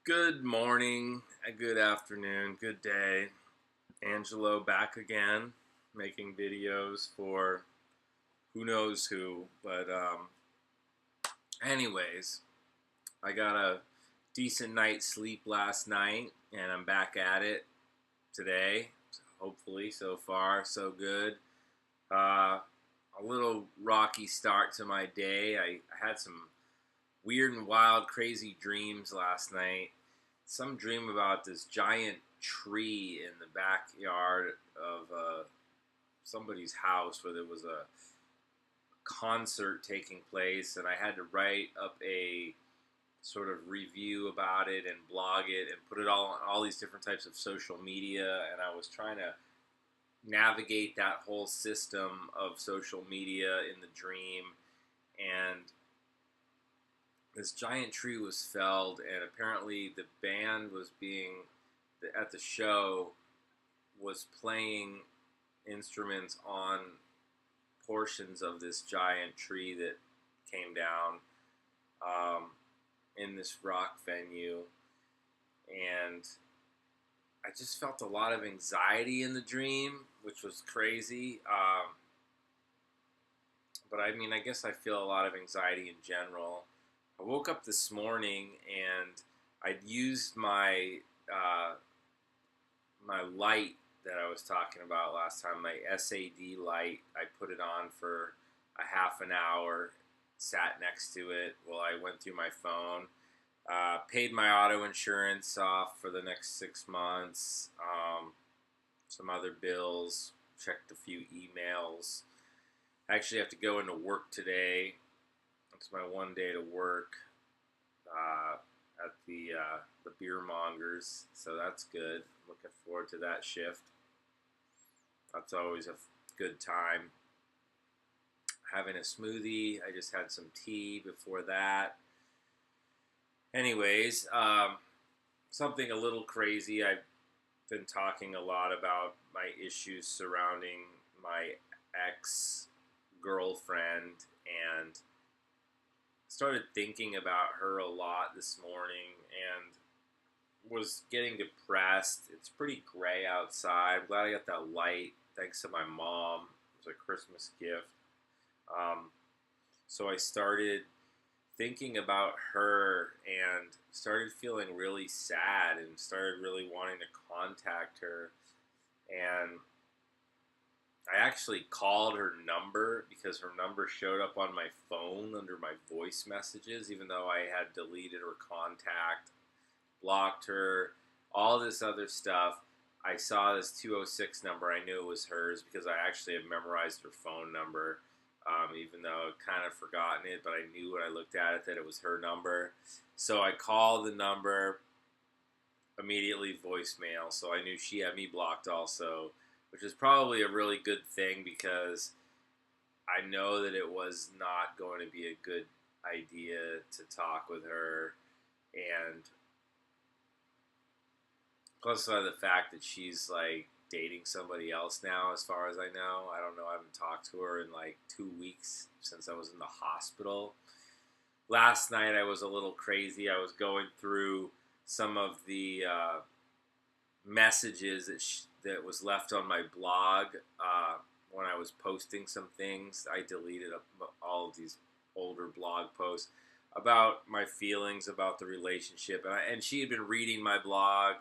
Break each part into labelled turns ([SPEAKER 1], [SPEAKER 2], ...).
[SPEAKER 1] Good morning, good afternoon, good day. Angelo back again, making videos for who knows who. Anyways, I got a decent night's sleep last night, and I'm back at it today. Hopefully, so far, so good. A little rocky start to my day. I had some weird and wild, crazy dreams last night. Some dream about this giant tree in the backyard of somebody's house where there was a concert taking place, and I had to write up a sort of review about it and blog it and put it all on all these different types of social media. And I was trying to navigate that whole system of social media in the dream. And this giant tree was felled, and apparently the band was being at the show was playing instruments on portions of this giant tree that came down in this rock venue. And I just felt a lot of anxiety in the dream, which was crazy. But I mean, I guess I feel a lot of anxiety in general. I woke up this morning and I'd used my light that I was talking about last time, my SAD light. I put it on for a half an hour, sat next to it while I went through my phone, paid my auto insurance off for the next 6 months, some other bills, checked a few emails. I actually have to go into work today. It's my one day to work at the beer mongers, so that's good. Looking forward to that shift. That's always a good time. Having a smoothie. I just had some tea before that. Anyways, something a little crazy. I've been talking a lot about my issues surrounding my ex-girlfriend, and started thinking about her a lot this morning and was getting depressed. It's pretty gray outside. I'm glad I got that light thanks to my mom. It was a Christmas gift. So I started thinking about her and started feeling really sad and started really wanting to contact her. And I actually called her number because her number showed up on my phone under my voice messages, even though I had deleted her contact, blocked her, all this other stuff. I saw this 206 number. I knew it was hers because I actually had memorized her phone number, even though I'd kind of forgotten it, but I knew when I looked at it that it was her number. So I called the number, immediately voicemail, so I knew she had me blocked also, which is probably a really good thing because I know that it was not going to be a good idea to talk with her. And plus the fact that she's like dating somebody else now, as far as I know. I don't know. I haven't talked to her in like 2 weeks since I was in the hospital. Last night I was a little crazy. I was going through some of the messages that was left on my blog when I was posting some things. I deleted all of these older blog posts about my feelings about the relationship, and she had been reading my blog.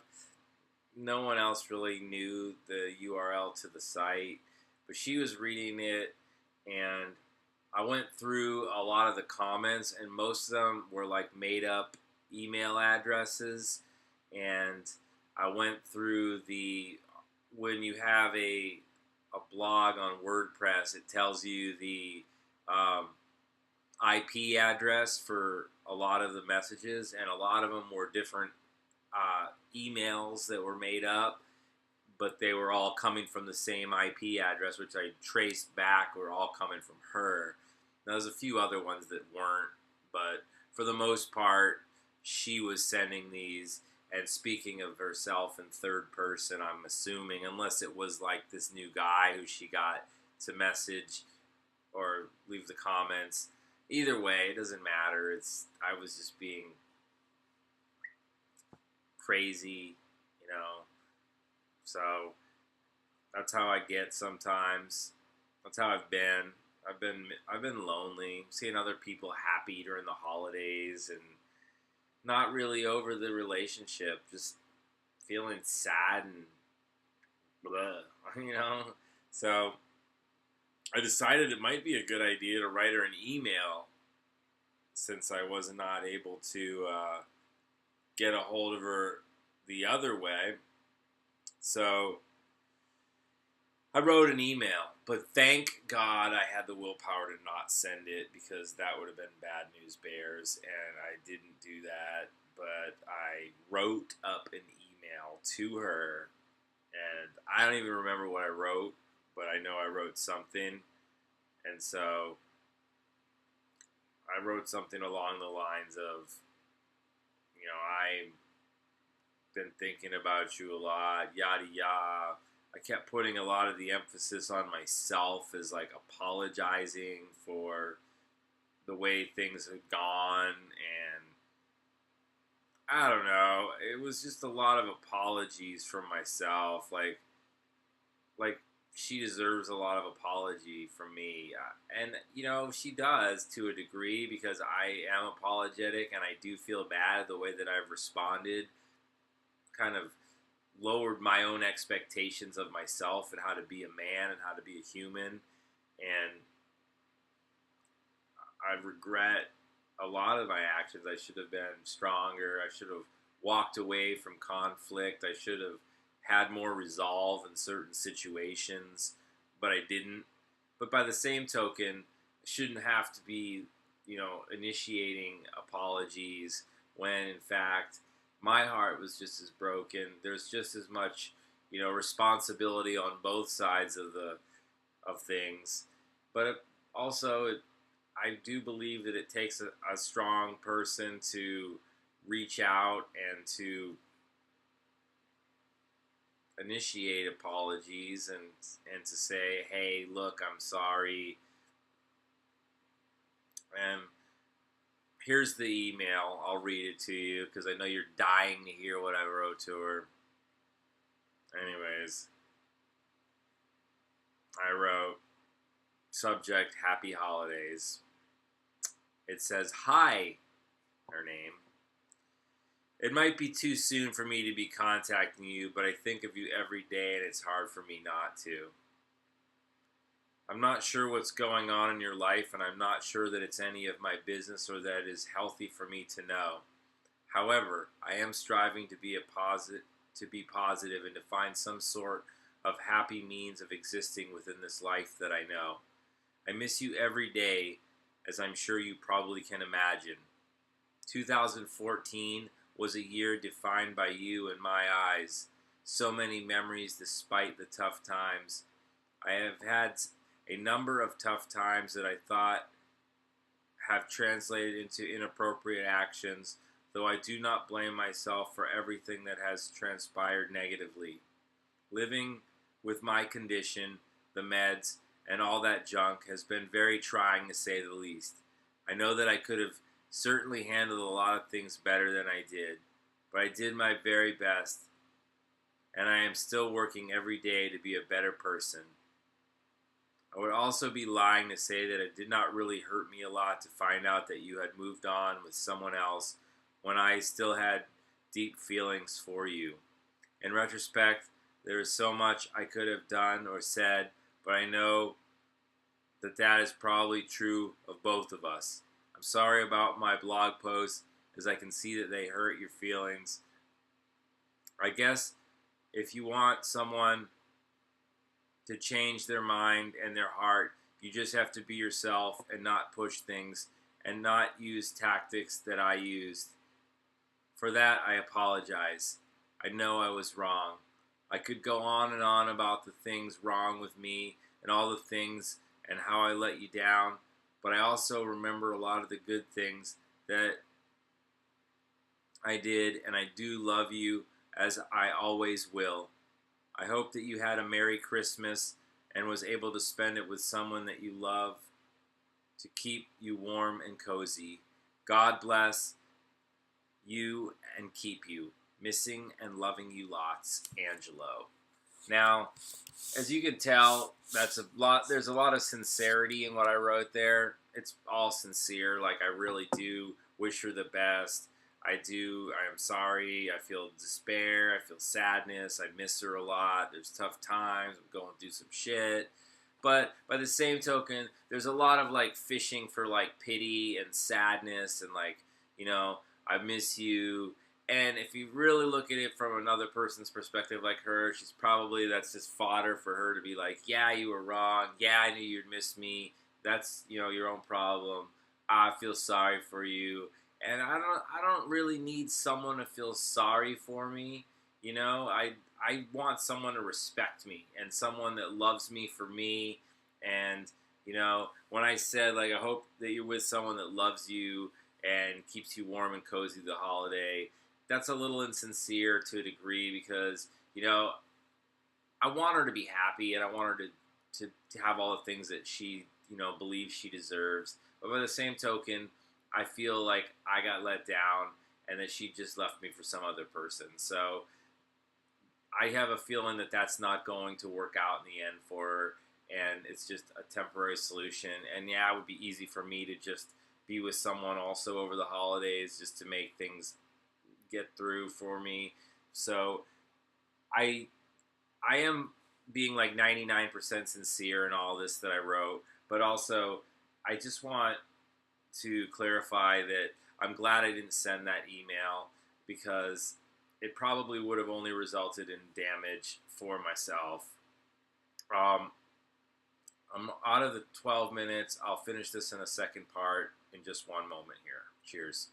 [SPEAKER 1] No one else really knew the URL to the site, but she was reading it, and I went through a lot of the comments, and most of them were like made up email addresses. And I went through when you have a blog on WordPress, it tells you the IP address for a lot of the messages, and a lot of them were different emails that were made up, but they were all coming from the same IP address, which I traced back were all coming from her. Now, there's a few other ones that weren't, but for the most part, she was sending these and speaking of herself in third person, I'm assuming, unless it was like this new guy who she got to message or leave the comments. Either way, it doesn't matter. I was just being crazy, you know. So that's how I get sometimes. That's how I've been. I've been lonely, seeing other people happy during the holidays and not really over the relationship, just feeling sad and blah, you know. So I decided it might be a good idea to write her an email since I was not able to get a hold of her the other way. So I wrote an email, but thank God I had the willpower to not send it because that would have been bad news bears, and I didn't do that. But I wrote up an email to her, and I don't even remember what I wrote, but I know I wrote something, and so I wrote something along the lines of, I've been thinking about you a lot, yada yada. I kept putting a lot of the emphasis on myself as like apologizing for the way things had gone, and I don't know. It was just a lot of apologies from myself. Like she deserves a lot of apology from me, and she does to a degree because I am apologetic and I do feel bad the way that I've responded. Kind of lowered my own expectations of myself and how to be a man and how to be a human, and I regret a lot of my actions. I should have been stronger. I should have walked away from conflict. I should have had more resolve in certain situations, but I didn't. But by the same token, I shouldn't have to be, initiating apologies when in fact my heart was just as broken. There's just as much, responsibility on both sides of things. But I do believe that it takes a strong person to reach out and to initiate apologies and to say, hey, look, I'm sorry. And here's the email. I'll read it to you because I know you're dying to hear what I wrote to her. Anyways, I wrote, subject, happy holidays. It says, hi, her name. It might be too soon for me to be contacting you, but I think of you every day and it's hard for me not to. I'm not sure what's going on in your life, and I'm not sure that it's any of my business or that it is healthy for me to know. However, I am striving to be positive and to find some sort of happy means of existing within this life that I know. I miss you every day, as I'm sure you probably can imagine. 2014 was a year defined by you in my eyes. So many memories despite the tough times. I have had a number of tough times that I thought have translated into inappropriate actions, though I do not blame myself for everything that has transpired negatively. Living with my condition, the meds, and all that junk has been very trying to say the least. I know that I could have certainly handled a lot of things better than I did, but I did my very best, and I am still working every day to be a better person. I would also be lying to say that it did not really hurt me a lot to find out that you had moved on with someone else when I still had deep feelings for you. In retrospect, there is so much I could have done or said, but I know that is probably true of both of us. I'm sorry about my blog posts, as I can see that they hurt your feelings. I guess if you want someone to change their mind and their heart, you just have to be yourself and not push things and not use tactics that I used. For that, I apologize. I know I was wrong. I could go on and on about the things wrong with me and all the things and how I let you down, but I also remember a lot of the good things that I did, and I do love you as I always will. I hope that you had a Merry Christmas and was able to spend it with someone that you love to keep you warm and cozy. God bless you and keep you. Missing and loving you lots, Angelo. Now, as you can tell, that's a lot. There's a lot of sincerity in what I wrote there. It's all sincere. Like, I really do wish her the best. I do. I am sorry. I feel despair. I feel sadness. I miss her a lot. There's tough times. I'm going through some shit. But by the same token, there's a lot of like fishing for like pity and sadness and like, I miss you. And if you really look at it from another person's perspective like her, that's just fodder for her to be like, yeah, you were wrong. Yeah, I knew you'd miss me. That's, your own problem. I feel sorry for you. And I don't really need someone to feel sorry for me. I want someone to respect me and someone that loves me for me. And, when I said, like, I hope that you're with someone that loves you and keeps you warm and cozy the holiday, that's a little insincere to a degree because, I want her to be happy and I want her to have all the things that she, believes she deserves. But by the same token, I feel like I got let down and that she just left me for some other person. So I have a feeling that that's not going to work out in the end for her, and it's just a temporary solution. And yeah, it would be easy for me to just be with someone also over the holidays just to make things get through for me. So I I am being like 99% sincere in all this that I wrote, but also I just want to clarify that I'm glad I didn't send that email because it probably would have only resulted in damage for myself. Um, I'm out of the 12 minutes. I'll finish this in a second part in just one moment here. Cheers.